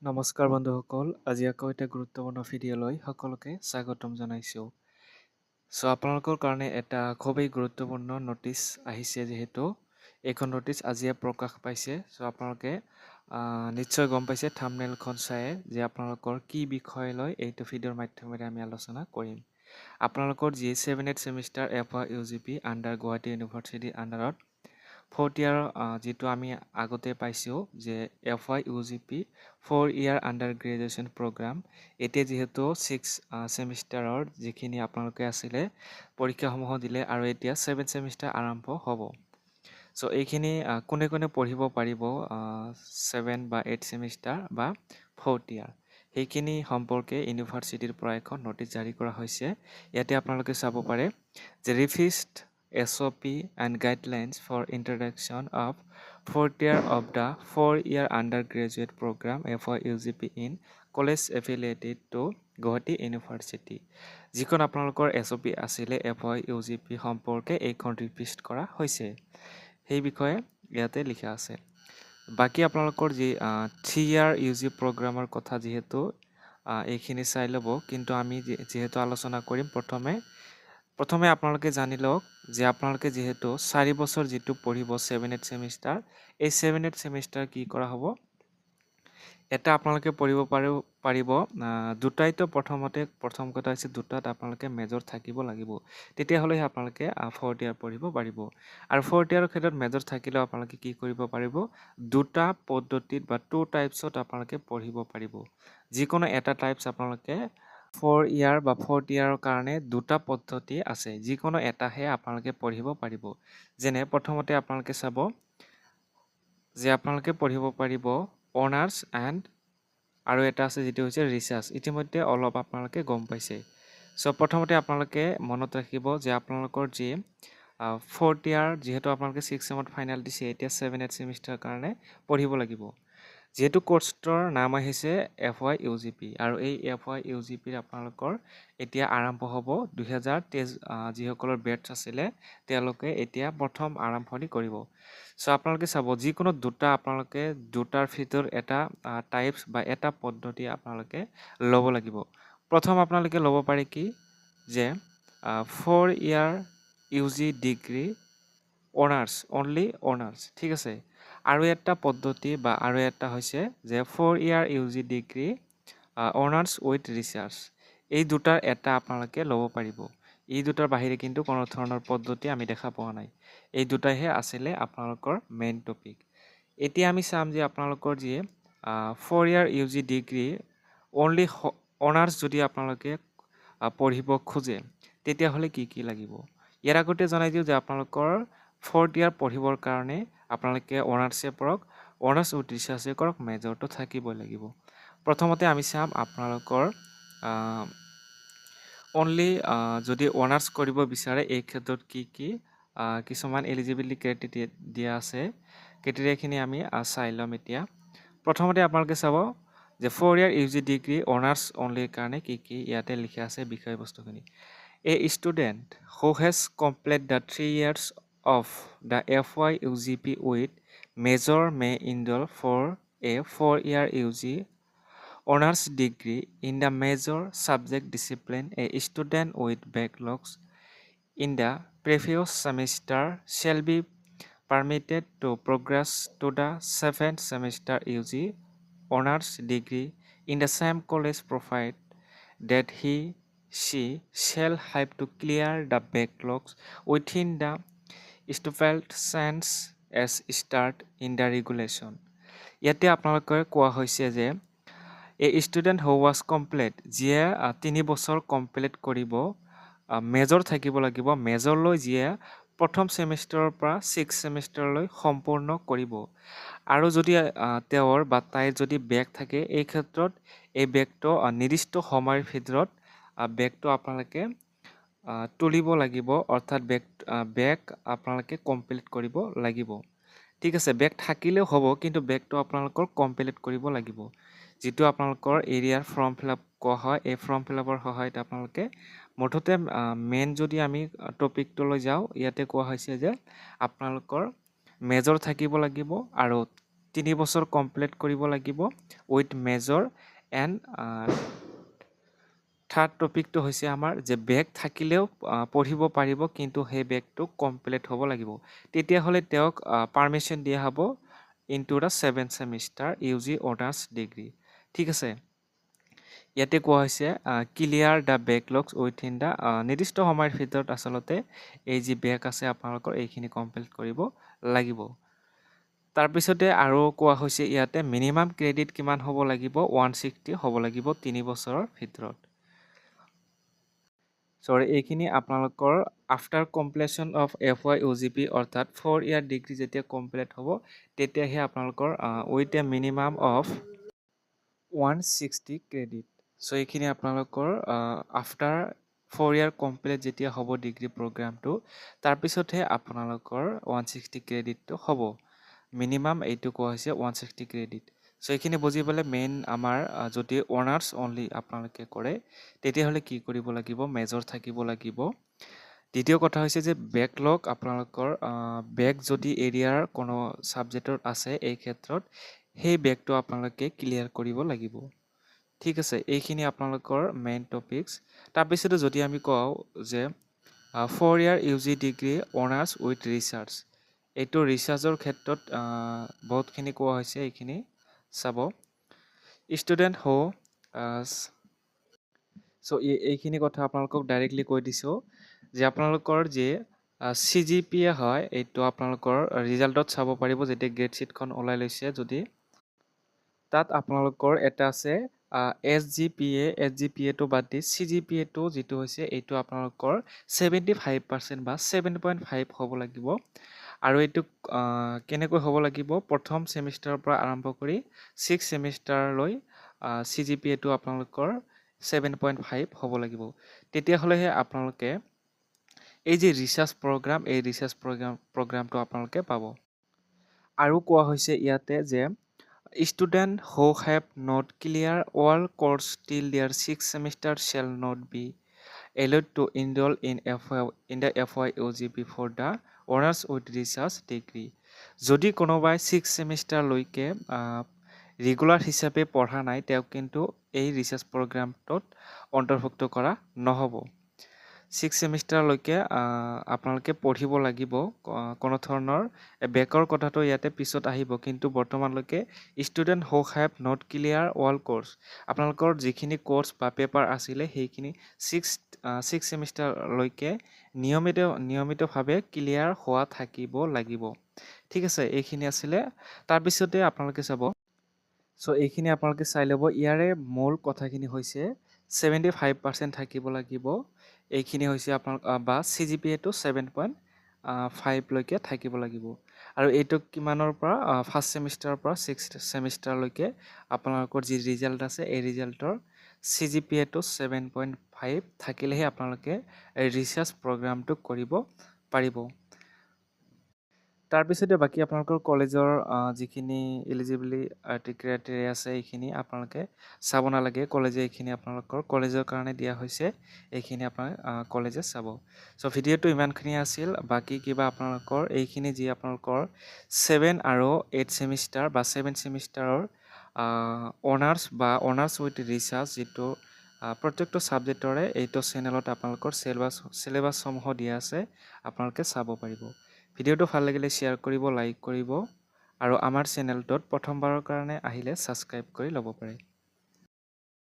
নমস্কাৰ বন্ধুসকল, আজি আকৌ এটা গুৰুত্বপূৰ্ণ ভিডিঅ'লৈ সকলোকে স্বাগতম জনাইছোঁ। আপোনালোকৰ কাৰণে এটা খুবেই গুৰুত্বপূৰ্ণ নটিচ আহিছে, যিহেতু এইখন নটিচ আজিয়ে প্ৰকাশ পাইছে। আপোনালোকে নিশ্চয় গম পাইছে থাম্বনেইলখন চাই যে আপোনালোকৰ কি বিষয় লৈ এইটো ভিডিঅ'ৰ মাধ্যমেৰে আমি আলোচনা কৰিম। আপোনালোকৰ যি 7th semester FY UGP under Guwahati ইউনিভাৰ্চিটিৰ আণ্ডাৰত 4th ইয়াৰ যিটো আমি আগতে পাইছোঁ যে FY UGP 4 ইয়াৰ আণ্ডাৰ গ্ৰেজুৱেশ্যন প্ৰগ্ৰাম, এতিয়া যিহেতু 6 চেমিষ্টাৰৰ যিখিনি আপোনালোকে আছিলে পৰীক্ষাসমূহ দিলে আৰু এতিয়া 7th চেমিষ্টাৰ আৰম্ভ হ'ব। এইখিনি কোনে কোনে পঢ়িব পাৰিব 7 বা 8 চেমিষ্টাৰ বা 4th ইয়াৰ, সেইখিনি সম্পৰ্কে ইউনিভাৰ্চিটিৰ পৰা এখন নটিচ জাৰি কৰা হৈছে। ইয়াতে আপোনালোকে চাব পাৰে যে ৰিভিজড SOP and guidelines for introduction of 4th year of the 4 year undergraduate program FY UGP in college affiliated to Guwahati University, যিখন আপোনালোকৰ SOP আছিলে FY UGP সম্পৰ্কে এইখন ৰিভিজ কৰা হৈছে, সেই বিষয়ে ইয়াতে লিখা আছে। বাকী আপোনালোকৰ যি 3 year UG প্ৰগ্ৰামৰ কথা যিহেতু এইখিনি চাই ল'ব, কিন্তু আমি যিহেতু আলোচনা কৰিম প্ৰথমে আপোনালোকে জানি লওক যে আপোনালোকে যিহেতু 4 বছৰ যিটো পঢ়িব 7th চেমিষ্টাৰ, এই 7th চেমিষ্টাৰ কি কৰা হ'ব, এটা আপোনালোকে পঢ়িব পাৰিব দুটাইতো প্ৰথম কথা হৈছে দুটাত আপোনালোকে মেজৰ থাকিব লাগিব, তেতিয়াহ'লে আপোনালোকে 4th ইয়াৰ পঢ়িব পাৰিব। আৰু 4th ইয়াৰৰ ক্ষেত্ৰত মেজৰ থাকিলেও আপোনালোকে কি কৰিব পাৰিব, দুটা পদ্ধতিত বা 2 টাইপছত আপোনালোকে পঢ়িব পাৰিব। যিকোনো এটা টাইপছ আপোনালোকে 4 ইয়াৰ বা 4th ইয়াৰৰ কাৰণে দুটা পদ্ধতি আছে, যিকোনো এটাহে আপোনালোকে পঢ়িব পাৰিব। যেনে প্ৰথমতে আপোনালোকে চাব যে আপোনালোকে পঢ়িব পাৰিব অনাৰ্ছ এণ্ড আৰু এটা আছে যিটো হৈছে ৰিচাৰ্চ। ইতিমধ্যে অলপ আপোনালোকে গম পাইছে। প্ৰথমতে আপোনালোকে মনত ৰাখিব যে আপোনালোকৰ যি 4th ইয়াৰ যিহেতু আপোনালোকে 6 চেমত ফাইনেল দিছে, এতিয়া 7th চেমিষ্টাৰৰ কাৰণে পঢ়িব লাগিব। যিহেতু কোৰ্ছটোৰ নাম আহিছে FY UGP আৰু এই FY UGPৰ আপোনালোকৰ এতিয়া আৰম্ভ হ'ব 2023 যিসকলৰ বেটছ আছিলে তেওঁলোকে এতিয়া প্ৰথম আৰম্ভণি কৰিব। আপোনালোকে চাব যিকোনো আপোনালোকে দুটাৰ ভিতৰত এটা টাইপছ বা এটা পদ্ধতি আপোনালোকে ল'ব লাগিব। প্ৰথম আপোনালোকে ল'ব পাৰে কি যে 4 ইয়াৰ UG degree honours, only honours, ঠিক আছে। আৰু এটা পদ্ধতি বা আৰু এটা হৈছে যে 4 ইয়াৰ UG degree honours with research. এই দুটাৰ এটা আপোনালোকে ল'ব পাৰিব। এই দুটাৰ বাহিৰে কিন্তু কোনো ধৰণৰ পদ্ধতি আমি দেখা পোৱা নাই। এই দুটাইহে আছিলে আপোনালোকৰ মেইন টপিক। এতিয়া আমি চাম যে আপোনালোকৰ যি 4 ইয়াৰ UG ডিগ্ৰী অনলি অনাৰ্ছ যদি আপোনালোকে পঢ়িব খোজে তেতিয়াহ'লে কি কি লাগিব। ইয়াৰ আগতে জনাই দিওঁ যে আপোনালোকৰ 4th ইয়াৰ পঢ়িবৰ কাৰণে আপোনালোকে অনাৰ্ছে পঢ়ক, অনাৰ্ছ উইথ ৰিচাৰ্চে কৰক, মেজৰটো থাকিবই লাগিব। প্ৰথমতে আমি চাম আপোনালোকৰ অনলি যদি অনাৰ্ছ কৰিব বিচাৰে এই ক্ষেত্ৰত কি কি কিছুমান এলিজিবিলিটি ক্ৰাইটেৰিয়া দিয়া আছে, ক্ৰাইটেৰিয়াখিনি আমি চাই ল'ম এতিয়া। প্ৰথমতে আপোনালোকে চাব যে 4 ইয়াৰ UG ডিগ্ৰী অনাৰ্ছ অনলিৰ কাৰণে কি কি ইয়াতে লিখা আছে বিষয়বস্তুখিনি। A student who has completed the 3 years of the FY UGP with major may enroll for a 4 year UG honors degree in the major subject discipline. A student with backlogs in the previous semester shall be permitted to progress to the 7th semester UG honors degree in the same college provided that she shall have to clear the backlogs within the stipulated chance as start in the regulation. ইয়াতে আপোনালোকে কোৱা হৈছে যে A student who was complete, যিয়ে 3 বছৰ complete কৰিব, major থাকিব লাগিব, মেজৰলৈ যিয়ে প্ৰথম ছেমিষ্টাৰৰ পৰা 6 ছেমিষ্টাৰলৈ সম্পূৰ্ণ কৰিব। আৰু যদি তেওঁৰ বা তাইৰ যদি বেক থাকে এই ক্ষেত্ৰত এই বেকটো নিৰ্দিষ্ট সময়ৰ ভিতৰত বেকটো আপোনালোকে তুলিব লাগিব, অৰ্থাৎ বেক আপোনালোকে কমপ্লিট কৰিব লাগিব, ঠিক আছে। বেক থাকিলেও হ'ব, কিন্তু বেকটো আপোনালোকৰ কমপ্লিট কৰিব লাগিব। যিটো আপোনালোকৰ এৰিয়াৰ ফৰ্ম ফিল আপ কোৱা হয়, এই ফৰ্ম ফিল আপৰ সহায়ত আপোনালোকে মুঠতে মেইন যদি আমি টপিকটোলৈ যাওঁ, ইয়াতে কোৱা হৈছে যে আপোনালোকৰ মেজৰ থাকিব লাগিব আৰু 3 বছৰ কমপ্লিট কৰিব লাগিব উইথ মেজৰ এণ্ড থাৰ্ড টপিকটো হৈছে আমাৰ যে বেক থাকিলেও পঢ়িব পাৰিব কিন্তু সেই বেকটো কমপ্লিট হ'ব লাগিব তেতিয়াহ'লে তেওঁক পাৰ্মিশ্যন দিয়া হ'ব into the 7th semester UG honours degree ঠিক আছে ইয়াতে কোৱা হৈছে ক্লিয়াৰ দ্য বেকলগছ উইথিন দ্য নিৰ্দিষ্ট সময়ৰ ভিতৰত আচলতে এই যি বেক আছে আপোনালোকৰ এইখিনি কমপ্লিট কৰিব লাগিব তাৰপিছতে আৰু কোৱা হৈছে ইয়াতে মিনিমাম ক্ৰেডিট কিমান হ'ব লাগিব 160 হ'ব লাগিব 3 বছৰৰ ভিতৰত সৰি এইখিনি আপোনালোকৰ after completion of FY OGP অৰ্থাৎ 4 ইয়াৰ ডিগ্ৰী যেতিয়া কমপ্লিট হ'ব তেতিয়াহে আপোনালোকৰ with a minimum of 160 credit so এইখিনি আপোনালোকৰ আফটাৰ 4 ইয়াৰ কমপ্লিট যেতিয়া হ'ব ডিগ্ৰী প্ৰগ্ৰামটো তাৰপিছতহে আপোনালোকৰ 160 ক্ৰেডিটটো হ'ব মিনিমাম এইটো কোৱা হৈছে 160 ক্ৰেডিট সো এইখিনি বুজি পালে মেইন আমাৰ যদি অনাৰ্ছ অনলি আপোনালোকে কৰে তেতিয়াহ'লে কি কৰিব লাগিব মেজৰ থাকিব লাগিব দ্বিতীয় কথা হৈছে যে বেকলগ আপোনালোকৰ বেক যদি এৰিয়াৰ কোনো ছাবজেক্টত আছে এই ক্ষেত্ৰত সেই বেকটো আপোনালোকে ক্লিয়াৰ কৰিব লাগিব ঠিক আছে এইখিনি আপোনালোকৰ মেইন টপিকছ তাৰপিছতে যদি আমি কওঁ যে 4 ইয়াৰ UG degree honours with research এইটো ৰিচাৰ্চৰ ক্ষেত্ৰত বহুতখিনি কোৱা হৈছে এইখিনি চাব ষ্টুডেণ্ট হো সো এইখিনি কথা আপোনালোকক ডাইৰেক্টলি কৈ দিছোঁ যে আপোনালোকৰ যে CGPA হয় এইটো আপোনালোকৰ ৰিজাল্টত চাব পাৰিব যেতিয়া গ্ৰেড শ্বীটখন ওলাই লৈছে যদি তাত আপোনালোকৰ এটা আছে SGPA টো বাদ দি CGPA টো যিটো হৈছে এইটো আপোনালোকৰ 75% বা 7.5 হ'ব লাগিব আৰু এইটো কেনেকৈ হ'ব লাগিব প্ৰথম সেমিষ্টাৰৰ পৰা আৰম্ভ কৰি 6 সেমিষ্টাৰলৈ CGPA টো আপোনালোকৰ 7.5 হ'ব লাগিব তেতিয়াহ'লেহে আপোনালোকে এই যে ৰিচাৰ্চ প্ৰগ্ৰাম এই ৰিচাৰ্চ প্ৰগ্ৰামটো আপোনালোকে পাব আৰু কোৱা হৈছে ইয়াতে যে student who have not clear all course till their 6th semester shall not be allowed to enroll in the FY OGP for the honors with research degree যদি কোনোবাই 6 সেমিষ্টাৰলৈকে ৰেগুলাৰ হিচাপে পঢ়া নাই তেওঁ কিন্তু এই ৰিচাৰ্চ প্ৰগ্ৰামটোত অন্তৰ্ভুক্ত কৰা নহ'ব 6 সেমিষ্টাৰলৈকে আপোনালোকে পঢ়িব লাগিব কোনো ধৰণৰ বেকৰ কথাটো ইয়াতে পিছত আহিব কিন্তু বৰ্তমানলৈকে student who have not clear all course আপোনালোকৰ যিখিনি কোৰ্চ বা পেপাৰ আছিলে সেইখিনি 6 সেমিষ্টাৰলৈকে নিয়মিতভাৱে ক্লিয়াৰ হোৱা থাকিব লাগিব ঠিক আছে এইখিনি আছিলে তাৰপিছতে আপোনালোকে চাব সো এইখিনি আপোনালোকে চাই ল'ব ইয়াৰে মূল কথাখিনি হৈছে 75% থাকিব লাগিব এইখিনি হৈছে আপোনালোক বা CGPA টো 7.5 লৈকে থাকিব লাগিব আৰু এইটো কিমানৰ পৰা ফাৰ্ষ্ট সেমিষ্টাৰৰ পৰা 6th সেমিষ্টাৰলৈকে আপোনালোকৰ যি ৰিজাল্ট আছে এই ৰিজাল্টৰ CGPA টো 7.5 থাকিলেহে আপোনালোকে ৰিচাৰ্চ প্ৰগ্ৰামটো কৰিব পাৰিব তাৰপিছতে বাকী আপোনালোকৰ কলেজৰ যিখিনি এলিজিবিলিটি ক্ৰাইটেৰিয়া আছে এইখিনি আপোনালোকে চাব নালাগে কলেজে এইখিনি আপোনালোকৰ কলেজৰ কাৰণে দিয়া হৈছে এইখিনি আপোনালোকে কলেজে চাব সো ভিডিঅ'টো ইমানখিনি আছিল বাকী কিবা আপোনালোকৰ এইখিনি যি আপোনালোকৰ 7 আৰু 8 সেমিষ্টাৰ বা 7 সেমিষ্টাৰৰ অনাৰ্ছ বা অনাৰ্ছ উইথ ৰিচাৰ্চ যিটো প্ৰত্যেকটো ছাবজেক্টৰে এইটো চেনেলত আপোনালোকৰ চিলেবাছসমূহ দিয়া আছে আপোনালোকে চাব পাৰিব ভিডিঅ'টো ভাল লাগিলে শ্বেয়াৰ কৰিব লাইক কৰিব আৰু আমাৰ চেনেলটোত প্ৰথমবাৰৰ কাৰণে আহিলে ছাবস্ক্ৰাইব কৰি ল'ব পাৰে